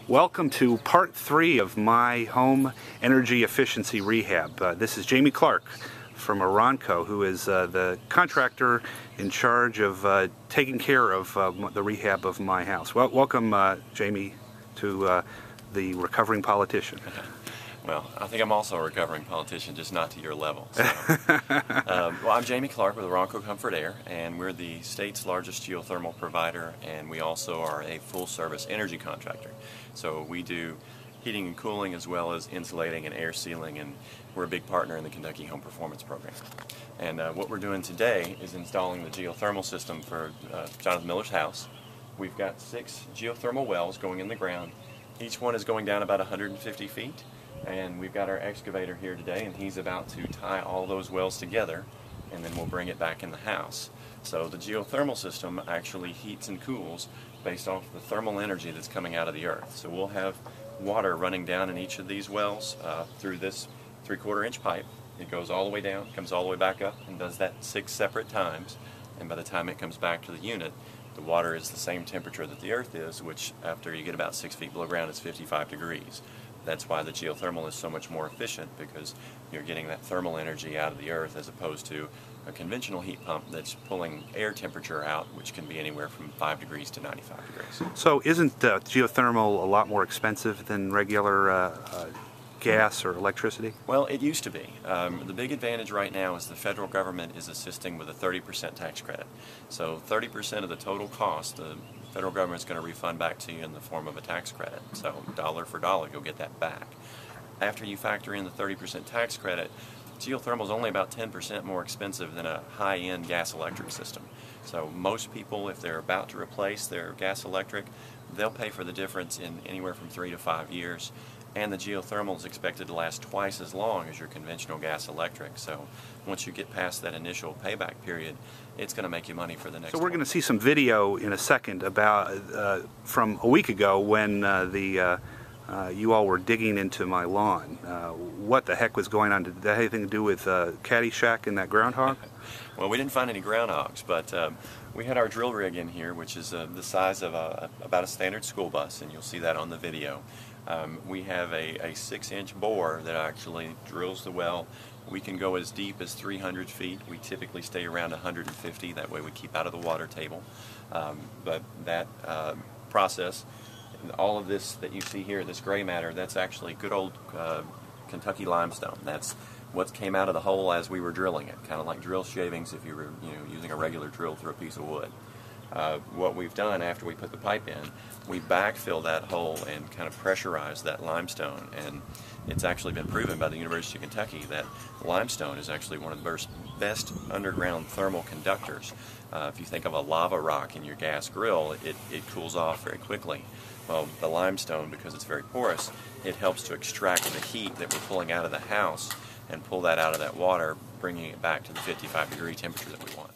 Welcome to part 3 of my home energy efficiency rehab. This is Jamie Clark from Aronco, who is the contractor in charge of taking care of the rehab of my house. Well, welcome, Jamie, to the recovering politician. Well, I think I'm also a recovering politician, just not to your level. So. Well, I'm Jamie Clark with Aronco Comfort Air, and we're the state's largest geothermal provider, and we also are a full-service energy contractor. So we do heating and cooling as well as insulating and air sealing, and we're a big partner in the Kentucky Home Performance Program. And what we're doing today is installing the geothermal system for Jonathan Miller's house. We've got 6 geothermal wells going in the ground. Each one is going down about 150 feet. And we've got our excavator here today, and he's about to tie all those wells together, and then we'll bring it back in the house. So the geothermal system actually heats and cools based off the thermal energy that's coming out of the earth. So we'll have water running down in each of these wells through this 3/4 inch pipe. It goes all the way down, comes all the way back up, and does that 6 separate times. And by the time it comes back to the unit, the water is the same temperature that the earth is, which after you get about 6 feet below ground is 55 degrees. That's why the geothermal is so much more efficient, because you're getting that thermal energy out of the earth as opposed to a conventional heat pump that's pulling air temperature out, which can be anywhere from 5 degrees to 95 degrees. So isn't geothermal a lot more expensive than regular gas or electricity? Well, it used to be. The big advantage right now is the federal government is assisting with a 30% tax credit. So 30% of the total cost, the federal government is going to refund back to you in the form of a tax credit. So dollar for dollar, you'll get that back. After you factor in the 30% tax credit, geothermal is only about 10% more expensive than a high-end gas electric system. So most people, if they're about to replace their gas electric, they'll pay for the difference in anywhere from 3 to 5 years. And the geothermal is expected to last twice as long as your conventional gas electric. So once you get past that initial payback period, it's going to make you money for the next. So we're going to see some video in a second about from a week ago when you all were digging into my lawn. What the heck was going on? Did that have anything to do with Caddyshack and that groundhog? Well, we didn't find any groundhogs, but we had our drill rig in here, which is the size of about a standard school bus, and you'll see that on the video. We have a 6-inch bore that actually drills the well. We can go as deep as 300 feet. We typically stay around 150. That way we keep out of the water table. But that process, all of this that you see here, this gray matter, that's actually good old Kentucky limestone. That's what came out of the hole as we were drilling it, kind of like drill shavings if you were using a regular drill through a piece of wood. What we've done after we put the pipe in, we backfill that hole and kind of pressurize that limestone, and it's actually been proven by the University of Kentucky that limestone is actually one of the best underground thermal conductors. If you think of a lava rock in your gas grill, it cools off very quickly. Well, the limestone, because it's very porous, it helps to extract the heat that we're pulling out of the house and pull that out of that water, bringing it back to the 55-degree temperature that we want.